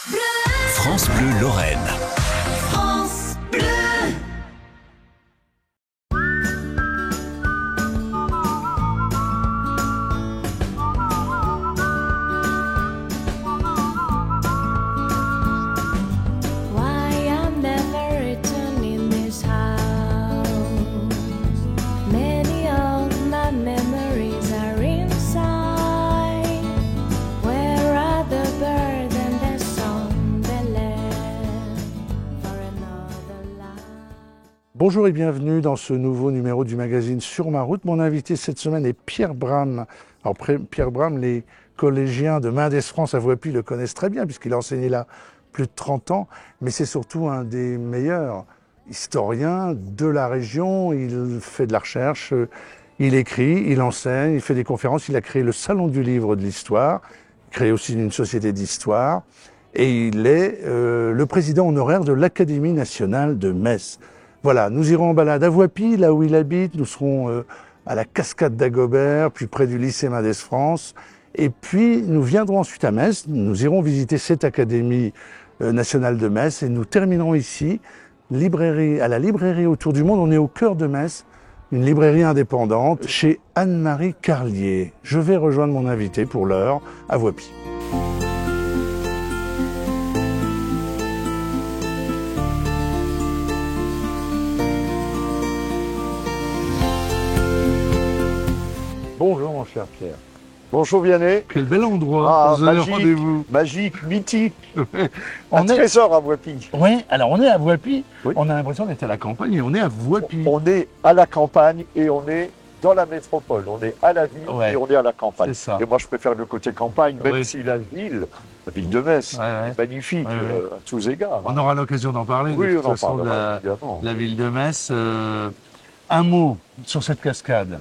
France Bleu Lorraine. France Bleu. Why I'm never returning this house. Many of my memories are inside. Where are the birds and the song they left for another life? Bonjour et bienvenue dans ce nouveau numéro du magazine Sur ma route. Mon invité cette semaine est Pierre Bram. Alors Pierre Bram, les collégiens de Mendès France à Voipy le connaissent très bien puisqu'il a enseigné là plus de 30 ans, mais c'est surtout un des meilleurs historiens de la région. Il fait de la recherche, il écrit, il enseigne, il fait des conférences. Il a créé le Salon du Livre de l'Histoire, créé aussi une société d'histoire, et il est le président honoraire de l'Académie nationale de Metz. Voilà, nous irons en balade à Voipy, là où il habite. Nous serons à la cascade d'Agobert, puis près du lycée Mendès France. Et puis, nous viendrons ensuite à Metz. Nous irons visiter cette Académie nationale de Metz. Et nous terminerons ici, à la librairie Autour du Monde. On est au cœur de Metz, une librairie indépendante, chez Anne-Marie Carlier. Je vais rejoindre mon invité pour l'heure à Voipy. Bonjour mon cher Pierre. Bonjour Vianney. Quel bel endroit, vous avez rendez-vous. Magique, mythique. On Un trésor à Voipy. Oui, alors on est à Voipy, Oui. on a l'impression d'être à la campagne, mais on est à Voipy. On est à la campagne et on est dans la métropole. On est à la ville Ouais. et on est à la campagne. C'est ça. Et moi je préfère le côté campagne, même Oui. si la ville de Metz, Ouais. est magnifique Ouais, ouais. à tous égards. On aura l'occasion d'en parler, Oui, de toute on en façon, de parlera évidemment. la ville de Metz. Un mot sur cette cascade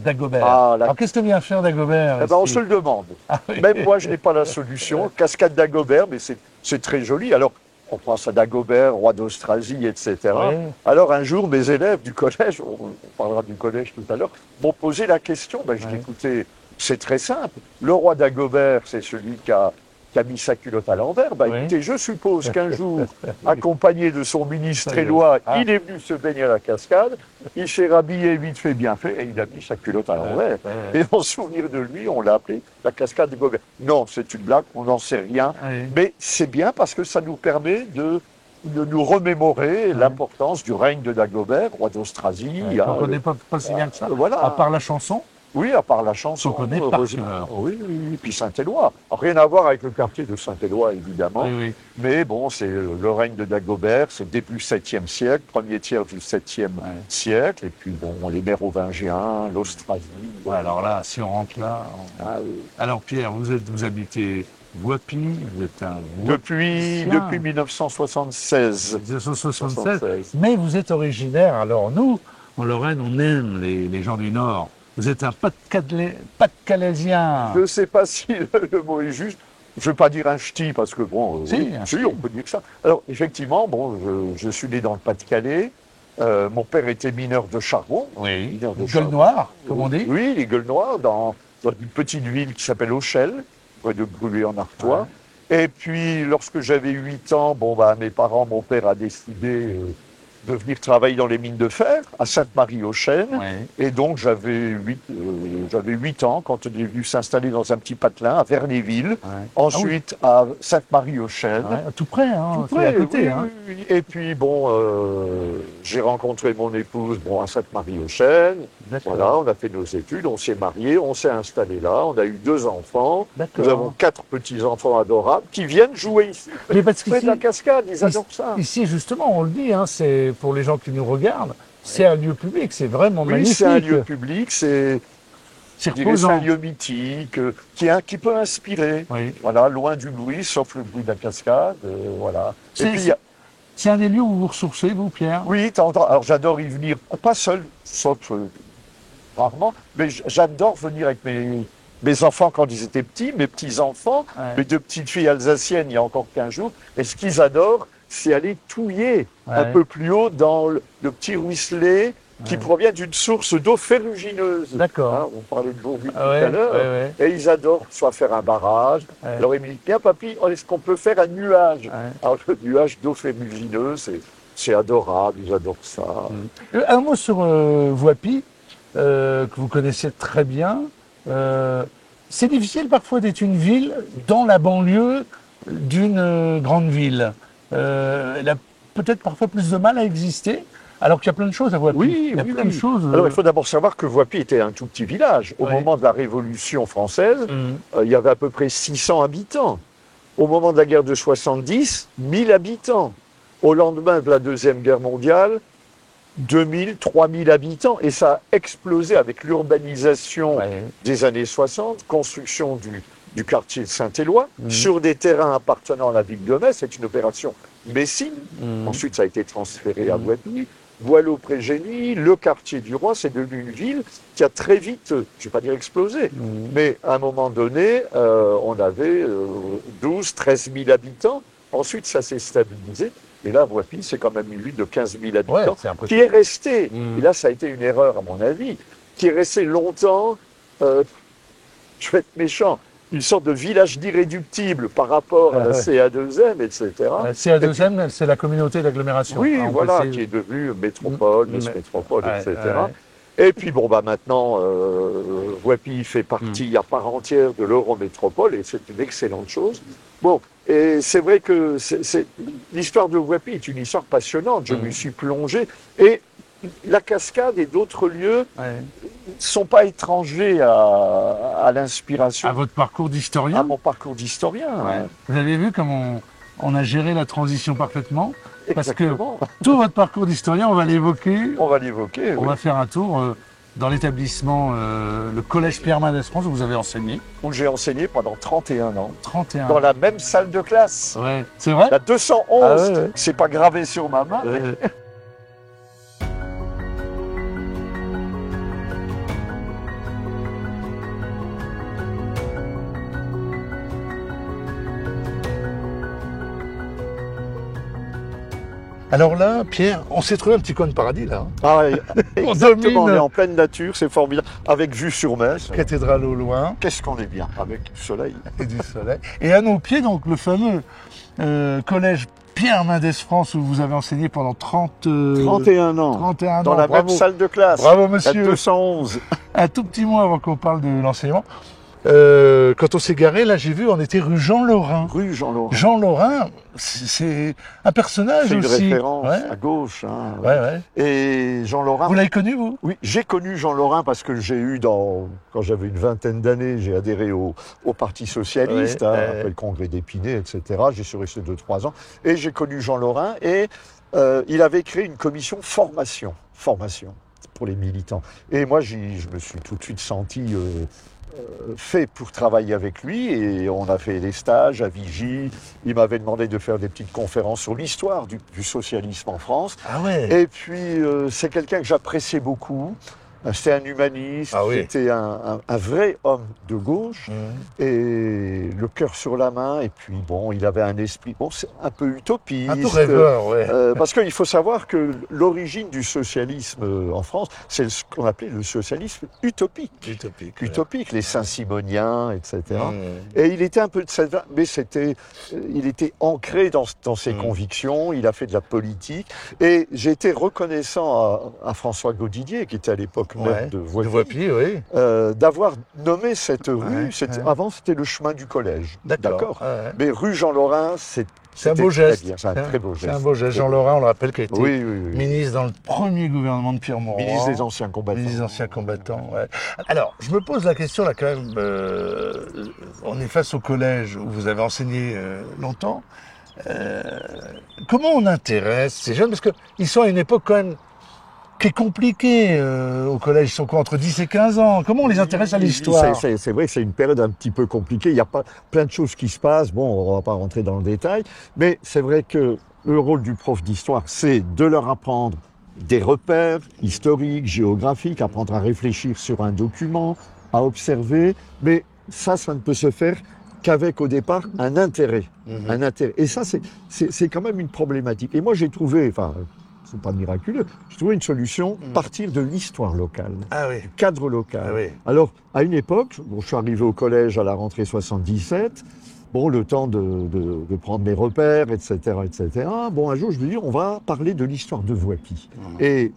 d'Agobert. Ah, la- Alors qu'est-ce que vient faire d'Agobert Eh ben, on ici se le demande. Ah oui. Même moi, je n'ai pas la solution. Cascade d'Agobert, mais c'est très joli. Alors, on pense à Dagobert, roi d'Austrasie, etc. Ouais. Alors, un jour, mes élèves du collège, on parlera du collège tout à l'heure, m'ont posé la question. Ben, je dis, Ouais. écoutez, c'est très simple. Le roi d'Agobert, c'est celui qui a mis sa culotte à l'envers. Ben, Ouais. écoutez, je suppose qu'un jour, accompagné de son ministre Ça y est. éloy, Ah. il est venu se baigner à la cascade. Il s'est rhabillé vite fait, bien fait, et il a mis sa culotte à l'envers. Ouais. Et en souvenir de lui, on l'a appelé la cascade de Gobert. Non, c'est une blague, on n'en sait rien. Ouais. Mais c'est bien parce que ça nous permet de nous remémorer l'importance du règne de Dagobert, roi d'Austrasie. Ouais, on ne connaît pas si bien que ça. Voilà. À part la chanson, Oui, à part la chanson. On connaît par heureusement. cœur. Oui, oui, oui. Puis Saint-Éloi. Rien à voir avec le quartier de Saint-Éloi, évidemment. oui, oui. Mais bon, c'est le règne de Dagobert, c'est début 7e siècle, premier tiers du 7e siècle. Et puis bon, les Mérovingiens, l'Austrasie. Ouais, alors là, si on rentre là... Ah, oui. Alors Pierre, vous habitez Voipy, vous êtes un Depuis Voipien. 1976. 1976, mais vous êtes originaire, alors nous, en Lorraine, on aime les gens du Nord. Vous êtes un Pas-de-Calaisien. Je ne sais pas si le mot est juste. Je ne veux pas dire un ch'ti parce que bon, Si, oui, un si, ch'ti. on peut dire ça. Alors effectivement, bon, je suis né dans le Pas-de-Calais. Mon père était mineur de charbon. Oui, Mineur de gueule charbon. noire, comme on dit. Oui, les gueules noires dans une petite ville qui s'appelle Auchel, près de Brûlé-en-Artois. Et puis, lorsque j'avais 8 ans, bon, bah, mes parents, mon père a décidé de venir travailler dans les mines de fer à Sainte-Marie-aux-Chênes. Ouais. Et donc, j'avais 8 ans quand on est venu s'installer dans un petit patelin à Vernéville. Ensuite, à Sainte-Marie-aux-Chênes. Ouais, tout près, hein, Tout c'est à près, côté. oui, Hein. oui, oui. Et puis, bon, j'ai rencontré mon épouse à Sainte-Marie-aux-Chênes. D'accord. Voilà, on a fait nos études, on s'est mariés, on s'est installé là, on a eu 2 enfants. D'accord. Nous avons 4 petits-enfants adorables qui viennent jouer ici. Mais parce Près de la cascade, ils adorent ça. Ici, justement, on le dit, hein, c'est pour les gens qui nous regardent, c'est un lieu public, c'est vraiment Oui, magnifique. c'est un lieu public, c'est C'est je dirais, c'est reposant. un lieu mythique, qui peut inspirer. Oui. Voilà, loin du bruit, sauf le bruit de la cascade, voilà. Et C'est- puis, il y a- C'est un des lieux où vous vous ressourcez, vous, Pierre. oui, alors j'adore y venir, pas seul, sauf rarement, mais j'adore venir avec mes enfants quand ils étaient petits, mes petits-enfants, Ouais. mes 2 petites filles alsaciennes il y a encore 15 jours, et ce qu'ils adorent, c'est aller touiller un Ouais. peu plus haut dans le petit ruisselet qui provient d'une source d'eau ferrugineuse. D'accord. Hein, on parlait de Bourville Ah tout ouais, à l'heure. ouais, ouais. Et ils adorent soit faire un barrage. Ouais. Alors il me dit, bien papy, est-ce qu'on peut faire un nuage? Ouais. Alors le nuage d'eau ferrugineuse, c'est adorable, ils adorent ça. Un mot sur Voipy, que vous connaissez très bien. C'est difficile parfois d'être une ville dans la banlieue d'une grande ville. Elle a peut-être parfois plus de mal à exister, alors qu'il y a plein de choses à Voipy. Oui, il y a oui, plein oui. de choses. Alors il faut d'abord savoir que Voipy était un tout petit village. Au Ouais. moment de la Révolution française, Mhm. il y avait à peu près 600 habitants. Au moment de la guerre de 70, 1000 habitants. Au lendemain de la Deuxième Guerre mondiale, 2000, 3000 habitants. Et ça a explosé avec l'urbanisation Ouais. des années 60, construction du quartier de Saint-Éloi, sur des terrains appartenant à la ville de Metz. C'est une opération Messine. Ensuite, ça a été transféré à Voipy. Boileau-Prégénie, le quartier du Roi, c'est devenu une ville qui a très vite, je ne vais pas dire explosé, mais à un moment donné, on avait 12, 13 000 habitants. Ensuite, ça s'est stabilisé. Et là, Voipy, c'est quand même une ville de 15 000 habitants Ouais, c'est qui impressionnant. est restée, Mhm. et là, ça a été une erreur à mon avis, qui est restée longtemps, je vais être méchant, une sorte de village d'irréductible par rapport à la Ouais. CA2M, etc. CA2M, c'est la communauté d'agglomération. Oui, Hein, on voilà, précise. qui est devenue métropole, Mm. métropole, Ouais, etc. ouais. Et puis, bon, bah, maintenant, Voipy fait partie à part entière de l'Eurométropole, et c'est une excellente chose. Bon, et c'est vrai que l'histoire de Voipy est une histoire passionnante. Je m'y suis plongé. Et la Cascade et d'autres lieux Ouais. ne sont pas étrangers à l'inspiration, À votre parcours d'historien, à mon parcours d'historien. hein. vous avez vu comment on a géré la transition parfaitement. Parce que Exactement. tout votre parcours d'historien, on va l'évoquer. On va l'évoquer. On oui. va faire un tour dans l'établissement, le collège Pierre Mendès France où vous avez enseigné. Où j'ai enseigné pendant 31 ans. 31 Dans la même salle de classe. Ouais, c'est vrai. La 211, Ah ouais, ouais. c'est pas gravé sur ma main. Alors là, Pierre, on s'est trouvé un petit coin de paradis là. Ah, ouais, On exactement, on domine. est en pleine nature, c'est formidable. Avec vue sur Metz. Cathédrale au loin Qu'est-ce qu'on est bien, avec du soleil. et du soleil. Et à nos pieds, donc, le fameux collège Pierre Mendès France où vous avez enseigné pendant 31 ans. 31 ans. Dans la Bravo. même salle de classe. Bravo, La monsieur. 211. Un tout petit mot avant qu'on parle de l'enseignement. Quand on s'est garé, là, j'ai vu, on était rue Jean Lorrain. Rue Jean-Laurent. Jean Lorrain, c'est un personnage C'est une aussi. référence Ouais, à gauche. Hein. ouais, ouais. Et Jean Lorrain. Vous l'avez connu, vous? Oui, j'ai connu Jean Lorrain parce que j'ai eu, quand j'avais une vingtaine d'années, j'ai adhéré au Parti Socialiste, Ouais, ouais. après le congrès d'Épinay, etc. J'y suis resté 2-3 ans. Et j'ai connu Jean Lorrain et il avait créé une commission formation pour les militants. Et moi, je me suis tout de suite senti fait pour travailler avec lui et on a fait des stages à Vigy. Il m'avait demandé de faire des petites conférences sur l'histoire du socialisme en France. Ah ouais. Et puis, c'est quelqu'un que j'appréciais beaucoup. C'était un humaniste, Ah oui. c'était un vrai homme de gauche, Mmh. et le cœur sur la main. Et puis, bon, il avait un esprit, bon, c'est un peu utopiste. Un peu rêveur, ouais. Parce qu'il faut savoir que l'origine du socialisme en France, c'est ce qu'on appelait le socialisme utopique. Utopique. Utopique, les Saint-Simoniens, etc. Mmh. Et il était un peu de cette... Mais il était ancré dans ses Mm. convictions, il a fait de la politique. Et j'ai été reconnaissant à François Gaudidier, qui était à l'époque Ouais. maire de De Voipy, Voipy, oui. d'avoir nommé cette rue. Ouais, ouais. Avant, c'était le chemin du collège. D'accord. Ouais. Mais rue Jean Lorrain, C'est un c'était beau très geste. bien. C'est un très beau geste. C'est un beau geste. Jean Lorrain, on le rappelle, qui a été Oui, oui, oui. ministre dans le premier gouvernement de Pierre Mauroy. Ministre des anciens combattants. Ministre des anciens combattants, ouais. Alors, je me pose la question, là, quand même, on est face au collège où vous avez enseigné longtemps. Comment on intéresse ces jeunes? Parce qu'ils sont à une époque, quand même, qui est compliquée au collège. Ils sont quoi, entre 10 et 15 ans? Comment on les intéresse à l'histoire? C'est vrai que c'est une période un petit peu compliquée. Il y a pas plein de choses qui se passent. Bon, on va pas rentrer dans le détail. Mais c'est vrai que le rôle du prof d'histoire, c'est de leur apprendre des repères historiques, géographiques, apprendre à réfléchir sur un document, à observer. Mais ça ne peut se faire qu'avec, au départ, un intérêt. Un intérêt. Et ça, c'est quand même une problématique. Et moi, j'ai trouvé, enfin, c'est pas miraculeux. J'ai trouvé une solution, partir de l'histoire locale, Ah oui. du cadre local. Ah oui. Alors, à une époque, bon, je suis arrivé au collège à la rentrée 77, bon, le temps de prendre mes repères, etc., etc. Bon, un jour, je me dis, on va parler de l'histoire de Voipy. Et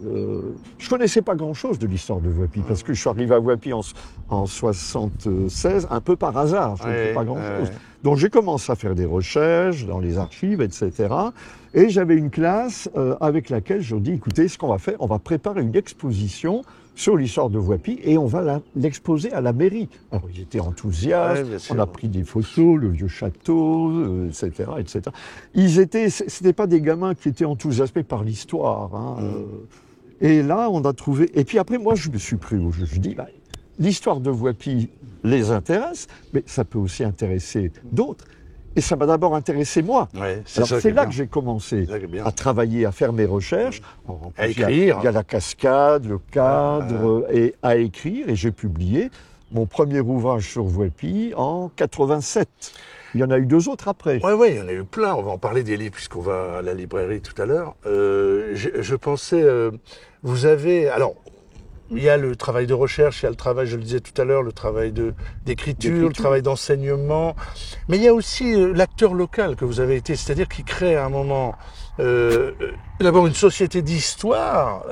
je connaissais pas grand-chose de l'histoire de Voipy, parce que je suis arrivé à Voipy en 76, un peu par hasard, je ne sais pas grand-chose. Donc, j'ai commencé à faire des recherches dans les archives, etc. Et j'avais une classe avec laquelle je dis, écoutez, ce qu'on va faire, on va préparer une exposition sur l'histoire de Voipy et on va l'exposer à la mairie. Alors, ils étaient enthousiastes, Ouais, bien sûr. on a pris des photos, le vieux château, etc., etc. C'était pas des gamins qui étaient enthousiasmés par l'histoire. Hein, et là, on a trouvé. Et puis après, moi, je me suis pris au jeu. Je dis, bah, l'histoire de Voipy les intéresse, mais ça peut aussi intéresser d'autres. Et ça m'a d'abord intéressé moi. Ouais, Alors ça qui c'est est là bien. que j'ai commencé C'est ça qui est bien. à travailler, à faire mes recherches. En À plus, écrire. Il y a la cascade, le cadre, et à écrire. Et j'ai publié mon premier ouvrage sur Voipy en 87. Il y en a eu 2 autres après. Oui, oui, il y en a eu plein. On va en parler des livres puisqu'on va à la librairie tout à l'heure. Je pensais, vous avez, alors, il y a le travail de recherche, il y a le travail, je le disais tout à l'heure, le travail d'écriture, le travail d'enseignement, mais il y a aussi l'acteur local que vous avez été, c'est-à-dire qui crée à un moment d'abord une société d'histoire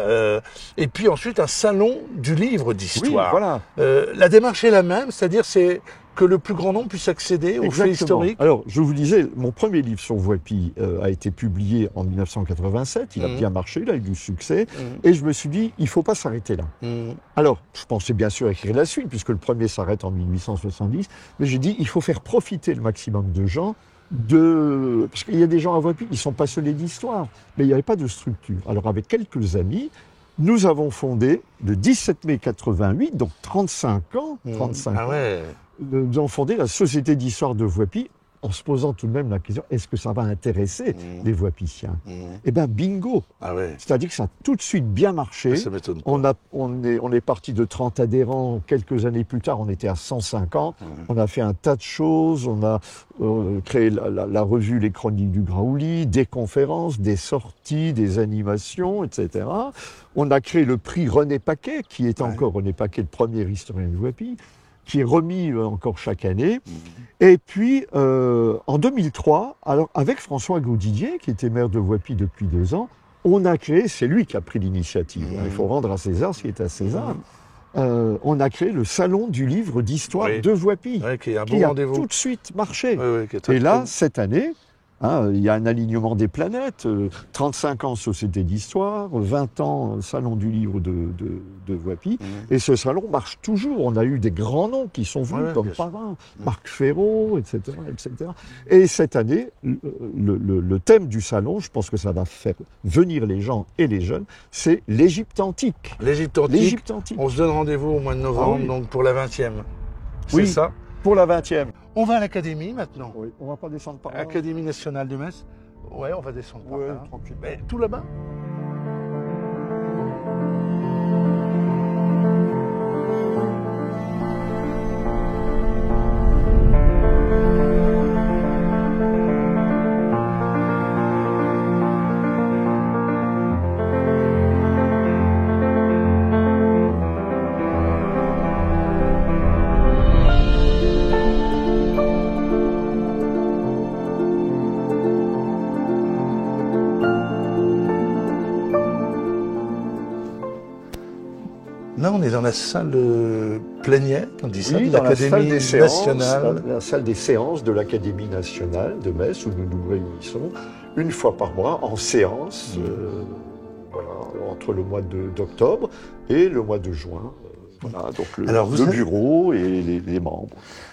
et puis ensuite un salon du livre Oui, d'histoire. voilà. La démarche est la même, c'est-à-dire c'est que le plus grand nombre puisse accéder aux faits historiques. Alors, je vous disais, mon premier livre sur Voipy a été publié en 1987. Il a bien marché, il a eu du succès. Et je me suis dit, il ne faut pas s'arrêter là. Alors, je pensais bien sûr écrire la suite, puisque le premier s'arrête en 1870. Mais j'ai dit, il faut faire profiter le maximum de gens parce qu'il y a des gens à Voipy qui sont passionnés d'histoire, mais il n'y avait pas de structure. Alors, avec quelques amis, nous avons fondé le 17 mai 88, donc 35 ans, 35 Ah ouais. nous avons fondé la Société d'histoire de Voipy en se posant tout de même la question, est-ce que ça va intéresser les Voipiciens Eh bien, bingo. Ah ouais. C'est-à-dire que ça a tout de suite bien marché. Ça m'étonne pas. On est parti de 30 adhérents. Quelques années plus tard, on était à 150. On a fait un tas de choses. On a créé la revue Les Chroniques du Graouli, des conférences, des sorties, des animations, etc. On a créé le prix René Paquet, qui est encore René Paquet, le premier historien de Voipy, qui est remis encore chaque année. Et puis, en 2003, alors avec François Gaudidier, qui était maire de Voipy depuis 2 ans, on a créé, c'est lui qui a pris l'initiative, il faut rendre à César ce qui est à César, on a créé le Salon du livre d'histoire Oui. de Voipy, Ouais, qui est un qui bon a rendez-vous. tout de suite marché. Ouais, ouais, qui est très, Et là, très- cette année, il y a un alignement des planètes, 35 ans Société d'Histoire, 20 ans Salon du Livre de Voipy, et ce salon marche toujours. On a eu des grands noms qui sont venus Ouais, comme bien sûr. parrains, Marc Ferraud, etc., etc. Et cette année, le thème du salon, je pense que ça va faire venir les gens et les jeunes, c'est l'Égypte antique. L'Égypte antique. L'Égypte antique. On se donne rendez-vous au mois de novembre, Ah oui. donc pour la 20e. C'est Oui. ça. Pour la 20e. On va à l'Académie maintenant. Oui, on va pas descendre par là. Académie nationale de Metz. Ouais, on va descendre par Ouais, là. tranquille. Mais tout là-bas. Là, on est dans la salle plénière, on dit ça, Oui, de dans la salle l'Académie des séances, nationale. la salle des séances de l'Académie nationale de Metz, où nous nous réunissons une fois par mois en séance, voilà, entre le mois d'octobre et le mois de juin. Voilà, donc Alors, vous le avez- bureau et les membres.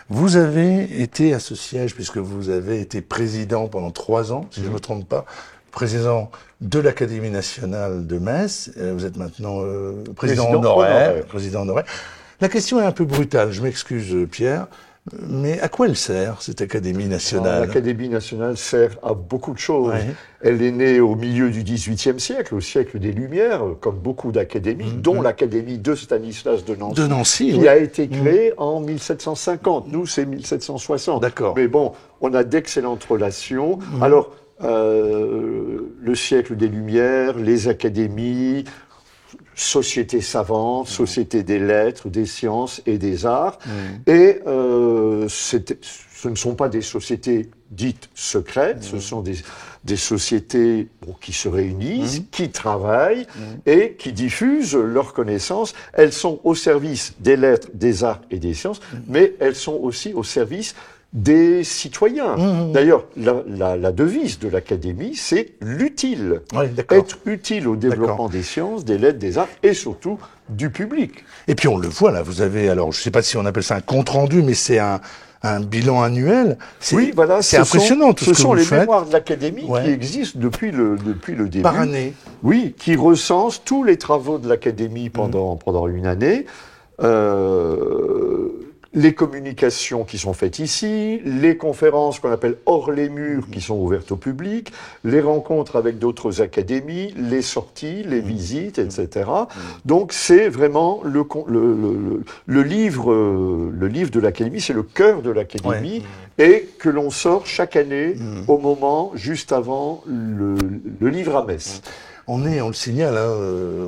Vous avez été à ce siège, puisque vous avez été président pendant 3 ans, si je ne me trompe pas, président de l'Académie nationale de Metz. Vous êtes maintenant président Président honoraire. honoraire. Président honoraire. La question est un peu brutale, je m'excuse Pierre, mais à quoi elle sert, cette Académie Alors, nationale? L'Académie nationale sert à beaucoup de choses. Ouais. Elle est née au milieu du XVIIIe siècle, au siècle des Lumières, comme beaucoup d'académies, dont l'Académie de Stanislas de Nancy. De Nancy, qui oui. a été créé en 1750. Nous, c'est 1760. D'accord. Mais bon, on a d'excellentes relations. Alors, le siècle des Lumières, les académies, société savante, société des lettres, des sciences et des arts. Et ce ne sont pas des sociétés dites secrètes, ce sont des sociétés qui se réunissent, qui travaillent et qui diffusent leurs connaissances. Elles sont au service des lettres, des arts et des sciences, mais elles sont aussi au service des citoyens. D'ailleurs, la devise de l'Académie, c'est l'utile. Oui, d'accord. Être utile au développement des sciences, des lettres, des arts et surtout du public. Et puis on le voit là, vous avez, alors je ne sais pas si on appelle ça un compte-rendu, mais c'est un bilan annuel. Oui, voilà, c'est impressionnant tout ce que vous faites. Ce sont les mémoires de l'Académie qui existent depuis le début. Par année. Oui, qui recensent tous les travaux de l'Académie pendant une année. Les communications qui sont faites ici, les conférences qu'on appelle hors les murs qui sont ouvertes au public, les rencontres avec d'autres académies, les sorties, les visites, etc. Donc c'est vraiment le livre de l'Académie, c'est le cœur de l'Académie et que l'on sort chaque année au moment juste avant le livre à Metz. On le signale, hein,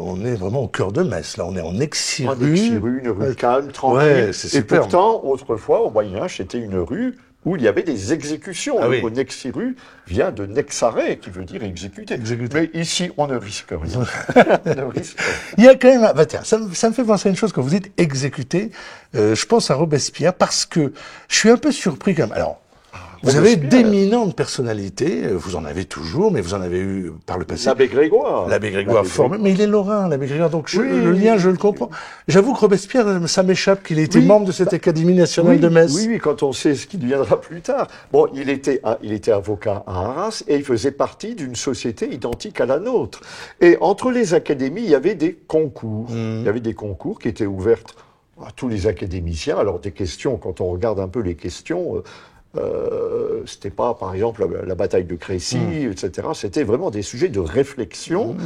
on est vraiment au cœur de Metz, là, on est en Nexy-rue. En Nexy-rue, une rue calme, tranquille. Ouais, c'est et super. pourtant, autrefois, au Moyen-Âge, c'était une rue où il y avait des exécutions. Ah oui. Nexy-rue vient de nexare, qui veut dire exécuter. Mais ici, on ne risque rien. On ne risque rien. Il y a quand même, tiens, ça me fait penser à une chose quand vous dites exécuté. Je pense à Robespierre parce que je suis un peu surpris quand même. Alors, vous avez d'éminentes personnalités, vous en avez toujours, mais vous en avez eu par le passé. L'abbé Grégoire. L'abbé Grégoire formé, mais il est lorrain, l'abbé Grégoire, donc le lien, je le comprends. J'avoue que Robespierre, ça m'échappe qu'il ait été membre de cette Académie nationale de Metz. Oui, quand on sait ce qui deviendra plus tard. Bon, il était avocat à Arras et il faisait partie d'une société identique à la nôtre. Et entre les académies, il y avait des concours. Il y avait des concours qui étaient ouverts à tous les académiciens. Alors des questions, quand on regarde un peu les questions... c'était pas, par exemple, la bataille de Crécy, etc. C'était vraiment des sujets de réflexion.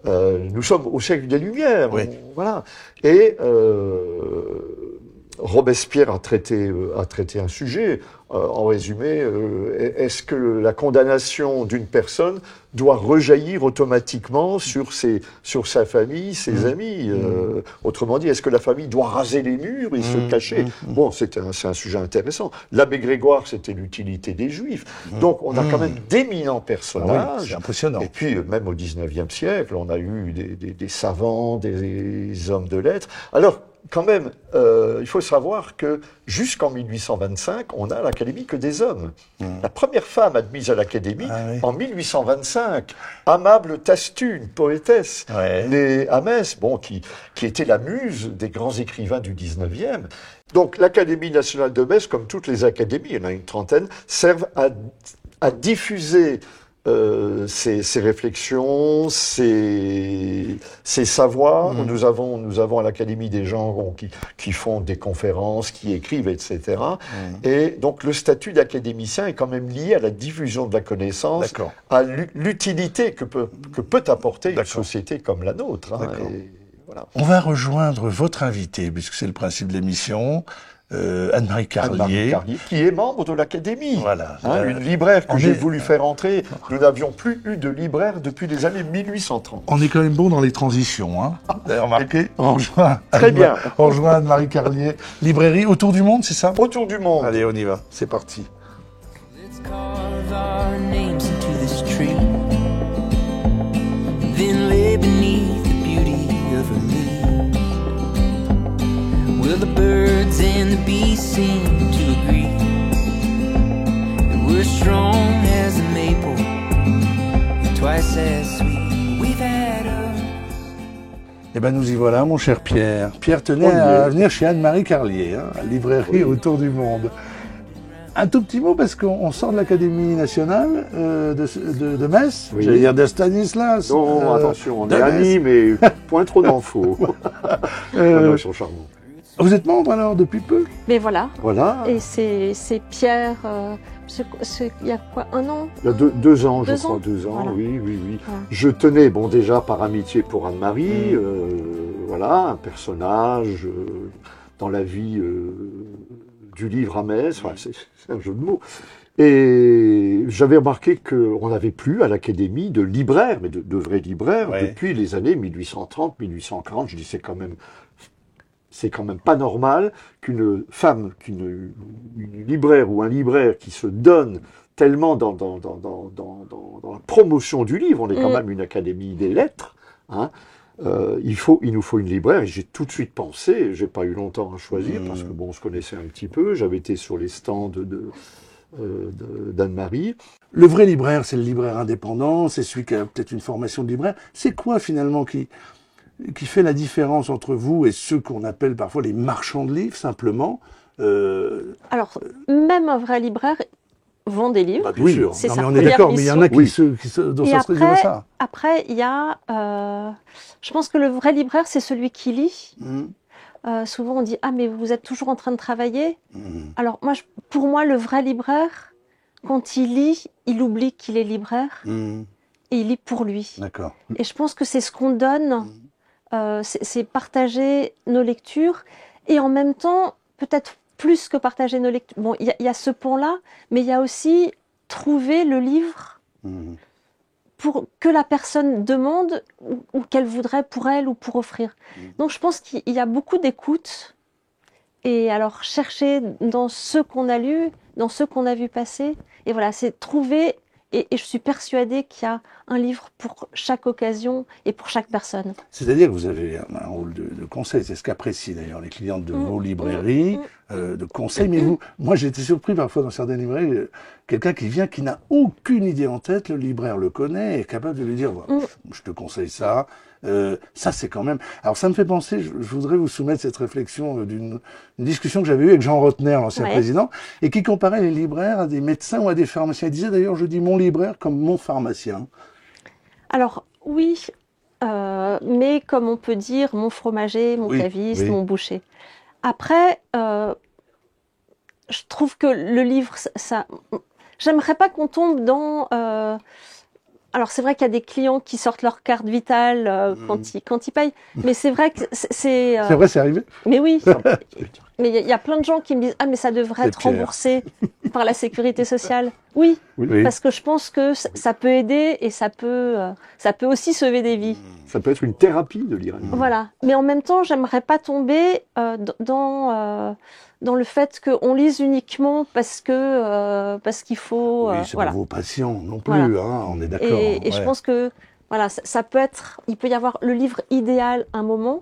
Nous sommes au siècle des Lumières, voilà. Et Robespierre a traité un sujet. En résumé, est-ce que la condamnation d'une personne doit rejaillir automatiquement sur sa famille, ses amis Autrement dit, est-ce que la famille doit raser les murs et se cacher Bon, c'est un sujet intéressant. L'abbé Grégoire, c'était l'utilité des Juifs. Donc, on a quand même d'éminents personnages. C'est impressionnant. Et puis, même au XIXe siècle, on a eu des savants, des hommes de lettres. Alors, quand même, il faut savoir que jusqu'en 1825, on n'a à l'Académie que des hommes. La première femme admise à l'Académie, en 1825, Amable Tastu, une poétesse, née à Metz, qui était la muse des grands écrivains du 19e. Donc l'Académie nationale de Metz, comme toutes les académies, il y en a une trentaine, servent à diffuser ces réflexions, ces savoirs. Nous avons à l'Académie des gens qui font des conférences, qui écrivent, etc. Et donc le statut d'académicien est quand même lié à la diffusion de la connaissance, à l'utilité que peut apporter une société comme la nôtre. Et voilà. On va rejoindre votre invité, puisque c'est le principe de l'émission. Anne-Marie Carlier, qui est membre de l'Académie. Voilà. Une libraire que j'ai voulu faire entrer. Nous n'avions plus eu de libraire depuis les années 1830. On est quand même bon dans les transitions, hein. Vous avez remarqué ? On rejoint Anne-Marie Carlier. Librairie Autour du Monde, c'est ça ? Autour du Monde. Allez, on y va. C'est parti. Let's carve our names into this tree, then lay beneath the beauty of her leaves. Will the birds and the bees seem to agree that we're strong as a maple, twice as sweet? We've had a... Eh ben nous y voilà, mon cher Pierre. Pierre tenait à venir chez Anne-Marie Carlier, librairie Autour du Monde. Un tout petit mot, parce qu'on sort de l'Académie nationale de Metz, j'allais dire de Stanislas. Non, attention, on est amis, mais point trop d'infos. Ils sont charmants. Vous êtes membre alors depuis peu ? Mais voilà. Voilà. Et c'est Pierre, il y a quoi, un an ? Il y a 2 ans, je 2 crois, ans. 2 ans, Voilà. oui. Voilà. Je tenais, déjà par amitié pour Anne-Marie, un personnage dans la vie du livre à Metz, c'est un jeu de mots. Et j'avais remarqué qu'on n'avait plus à l'Académie de libraires, mais de vrais libraires, Ouais. depuis les années 1830, 1840. Je dis c'est quand même pas normal qu'une femme, une libraire ou un libraire qui se donne tellement dans la promotion du livre, on est quand même une académie des lettres, hein, il nous faut une libraire. Et j'ai tout de suite pensé, j'ai pas eu longtemps à choisir, parce que bon, on se connaissait un petit peu, j'avais été sur les stands d'Anne-Marie. Le vrai libraire, c'est le libraire indépendant, c'est celui qui a peut-être une formation de libraire. C'est quoi finalement qui fait la différence entre vous et ceux qu'on appelle parfois les marchands de livres, simplement Alors, même un vrai libraire vend des livres. Bah, bien Oui. sûr. C'est Non, sa mais on est première d'accord, mais il y en a mission. dont Et ça se résume à ça. après, il y a... je pense que le vrai libraire, c'est celui qui lit. Souvent, on dit « Ah, mais vous êtes toujours en train de travailler ?» Alors, pour moi, le vrai libraire, quand il lit, il oublie qu'il est libraire et il lit pour lui. D'accord. Et je pense que c'est ce qu'on donne, c'est partager nos lectures et en même temps, peut-être plus que partager nos lectures. Bon, il y a ce pont-là, mais il y a aussi trouver le livre pour que la personne demande ou qu'elle voudrait pour elle ou pour offrir. Donc je pense qu'il y a beaucoup d'écoute. Et alors chercher dans ce qu'on a lu, dans ce qu'on a vu passer. Et voilà, c'est trouver, et je suis persuadée qu'il y a un livre pour chaque occasion et pour chaque personne. C'est-à-dire que vous avez un rôle de conseil, c'est ce qu'apprécient d'ailleurs les clientes de vos librairies, de conseil. Mais moi j'ai été surpris parfois dans certaines librairies, quelqu'un qui vient, qui n'a aucune idée en tête, le libraire le connaît, est capable de lui dire je te conseille ça. Ça c'est quand même... Alors ça me fait penser, je voudrais vous soumettre cette réflexion d'une discussion que j'avais eue avec Jean Rotner, l'ancien président, et qui comparait les libraires à des médecins ou à des pharmaciens. Il disait d'ailleurs, je dis mon libraire comme mon pharmacien. Alors oui, mais comme on peut dire mon fromager, mon caviste, mon boucher. Après, je trouve que le livre, ça... J'aimerais pas qu'on tombe dans... Alors c'est vrai qu'il y a des clients qui sortent leur carte vitale quand ils payent, mais c'est vrai que c'est... C'est vrai, c'est arrivé? Mais oui, mais il y a plein de gens qui me disent « Ah, mais ça devrait être remboursé par la sécurité sociale. » Oui, parce que je pense que ça peut aider et ça peut aussi sauver des vies. Ça peut être une thérapie de lire un livre. Voilà, mais en même temps, j'aimerais pas tomber dans le fait qu'on lise uniquement parce qu'il faut... Oui, c'est pas vos patients non plus, hein, on est d'accord. Et je pense que voilà, ça peut être... Il peut y avoir le livre idéal un moment,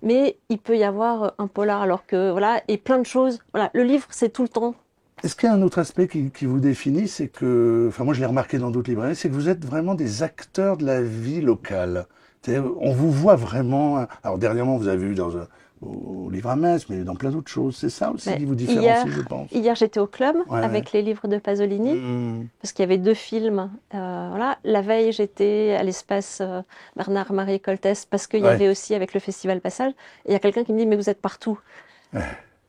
mais il peut y avoir un polar alors que... Voilà, et plein de choses. Voilà, le livre, c'est tout le temps. Est-ce qu'il y a un autre aspect qui vous définit, c'est que... Enfin, moi, je l'ai remarqué dans d'autres librairies, c'est que vous êtes vraiment des acteurs de la vie locale. On vous voit vraiment... Alors, dernièrement, vous avez vu au livre à Metz, mais dans plein d'autres choses. C'est ça aussi qui vous différencie, je pense. Hier, j'étais au club avec les livres de Pasolini, parce qu'il y avait 2 films. Voilà. La veille, j'étais à l'espace Bernard-Marie Coltès, parce qu'il y avait aussi avec le Festival Passage. Et il y a quelqu'un qui me dit, mais vous êtes partout.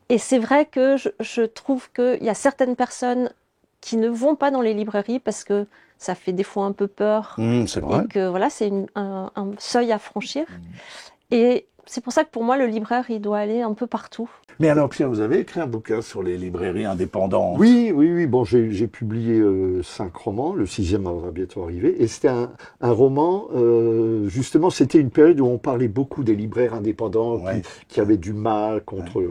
Et c'est vrai que je trouve qu'il y a certaines personnes qui ne vont pas dans les librairies parce que ça fait des fois un peu peur. C'est vrai. Et que voilà, c'est un seuil à franchir. Et c'est pour ça que pour moi, le libraire, il doit aller un peu partout. Mais alors, Pierre, vous avez écrit un bouquin sur les librairies indépendantes. Oui. Bon, j'ai publié 5 romans. Le 6e va bientôt arriver. Et c'était un roman, justement, c'était une période où on parlait beaucoup des libraires indépendants qui avaient du mal contre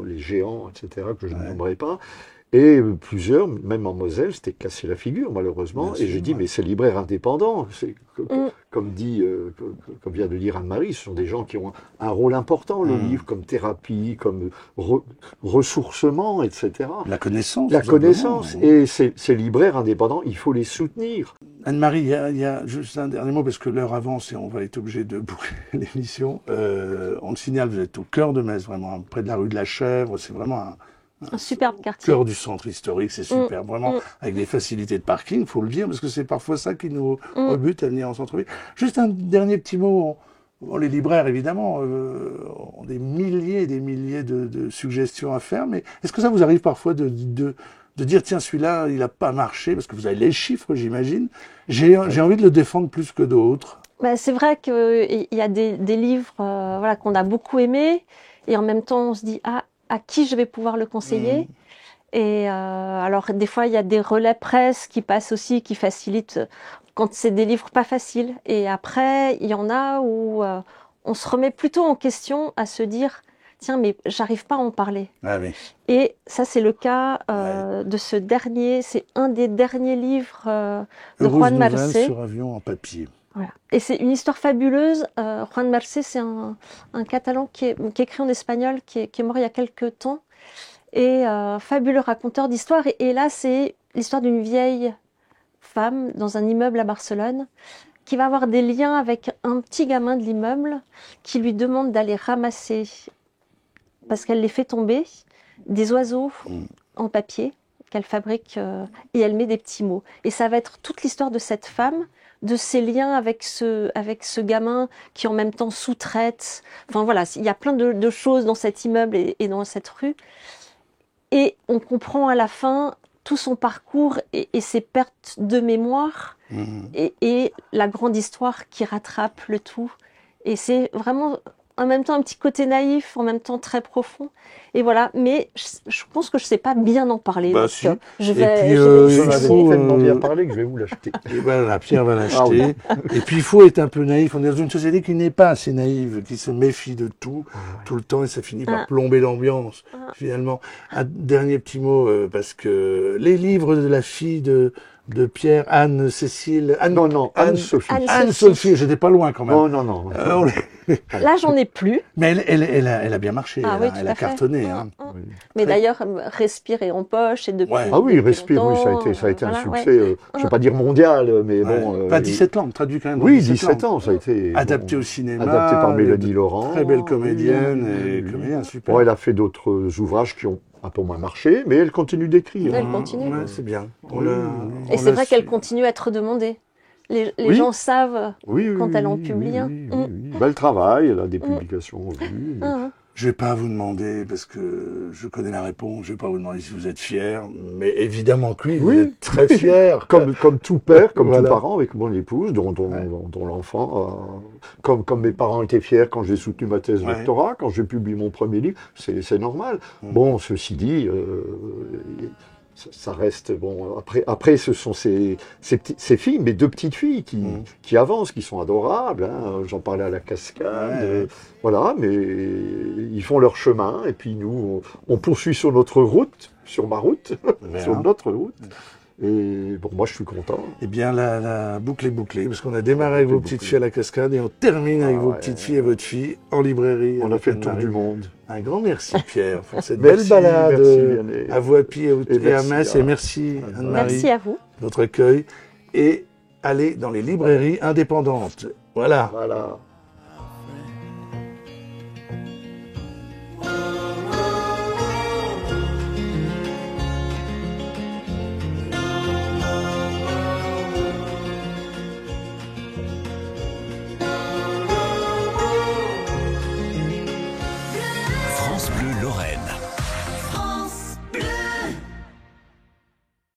les géants, etc., que je ne nommerai pas. Et plusieurs, même en Moselle, s'étaient cassé la figure, malheureusement. Bien et j'ai dit, mais c'est libraire indépendant. Comme vient de dire Anne-Marie, ce sont des gens qui ont un rôle important, le livre, comme thérapie, comme ressourcement, etc. La connaissance. La connaissance. Et ces libraires indépendants, il faut les soutenir. Anne-Marie, il y a juste un dernier mot, parce que l'heure avance et on va être obligé de boucler l'émission. On le signale, vous êtes au cœur de Metz, vraiment, près de la rue de la Chèvre. C'est vraiment un superbe quartier. Cœur du centre historique, c'est super, vraiment, avec des facilités de parking, faut le dire, parce que c'est parfois ça qui nous rebute à venir en centre-ville. Juste un dernier petit mot. Les libraires, évidemment, ont des milliers et des milliers de suggestions à faire, mais est-ce que ça vous arrive parfois de dire, tiens, celui-là, il n'a pas marché, parce que vous avez les chiffres, j'imagine, j'ai envie de le défendre plus que d'autres? C'est vrai qu'il y a des livres qu'on a beaucoup aimés, et en même temps, on se dit, à qui je vais pouvoir le conseiller? Et alors, des fois, il y a des relais presse qui passent aussi, qui facilitent quand c'est des livres pas faciles. Et après, il y en a où on se remet plutôt en question à se dire, tiens, mais j'arrive pas à en parler. Ah oui. Et ça, c'est le cas de ce dernier, c'est un des derniers livres de Heureuse Juan nouvelle Marcé. sur avion en papier. Voilà. Et c'est une histoire fabuleuse. Juan Marcé, c'est un Catalan qui écrit en espagnol, qui est mort il y a quelques temps, et fabuleux raconteur d'histoire. Et là, c'est l'histoire d'une vieille femme dans un immeuble à Barcelone qui va avoir des liens avec un petit gamin de l'immeuble qui lui demande d'aller ramasser, parce qu'elle les fait tomber, des oiseaux en papier qu'elle fabrique et elle met des petits mots. Et ça va être toute l'histoire de cette femme, de ses liens avec ce gamin qui en même temps sous-traite. Enfin voilà, il y a plein de choses dans cet immeuble et dans cette rue. Et on comprend à la fin tout son parcours et ses pertes de mémoire et la grande histoire qui rattrape le tout. Et c'est vraiment en même temps un petit côté naïf, en même temps très profond. Et voilà, mais je pense que je ne sais pas bien en parler. Bah, donc, si. je Et vais, puis, je il J'en vais avais faut, tellement bien parlé que je vais vous l'acheter. Et voilà, Pierre va l'acheter. Ah oui. Et puis il faut être un peu naïf. On est dans une société qui n'est pas assez naïve, qui se méfie de tout, tout le temps, et ça finit par plomber l'ambiance, finalement. Un dernier petit mot, parce que les livres de la fille de Pierre, Anne-Cécile... Non, Anne-Sophie. Anne-Sophie, j'étais pas loin quand même. Non. Là, j'en ai plus. Mais elle a bien marché, Ah oui, tout elle à a fait. cartonné. Hein. Mais d'ailleurs, respirer en poche et depuis. Ouais. Ah oui, depuis Respire, oui, longtemps, ça a été un voilà, succès, ouais. je ne vais pas dire mondial, mais Ouais. bon... Pas 17 langues, traduit quand même. dans Oui, 17 langues. ans, ça a été... Adapté bon, au cinéma. adapté par Mélanie Laurent. Très belle comédienne Oui. et comédien, super. Bon, elle a fait d'autres ouvrages qui ont un peu moins marché, mais elle continue d'écrire. Elle continue. Ouais, c'est bien. Et c'est vrai qu'elle continue à être demandée. Les Oui. gens savent Oui, quand elle en oui, publie un. oui. Ben, elle travaille, elle a des publications en vue. Ah, Je vais pas vous demander, parce que je connais la réponse, je vais pas vous demander si vous êtes fier, mais évidemment que oui, vous Oui. êtes très fier. Comme tout père, comme Voilà. tout parent avec mon épouse, dont l'enfant, comme mes parents étaient fiers quand j'ai soutenu ma thèse de Ouais. doctorat, quand j'ai publié mon premier livre, c'est normal. Bon, ceci dit, ça reste bon. Après, ce sont ces filles, mes deux petites filles qui avancent, qui sont adorables. Hein. J'en parlais à la cascade, Ouais. voilà. Mais ils font leur chemin, et puis nous, on poursuit sur notre route, sur ma route, Voilà. sur notre route. Et bon, moi, je suis content. Eh bien, la boucle est bouclée, parce qu'on a démarré avec vos petites filles à la cascade et on termine avec vos ouais. petites filles et votre fille en librairie. On a avec fait le tour Anne-Marie. du monde. Un grand merci, Pierre, pour cette Merci, belle balade merci, Vianney. à Voipy et à merci Metz. à- Et merci, Anne-Marie, Merci à vous. de votre accueil. Et allez dans les librairies indépendantes. Voilà. Voilà.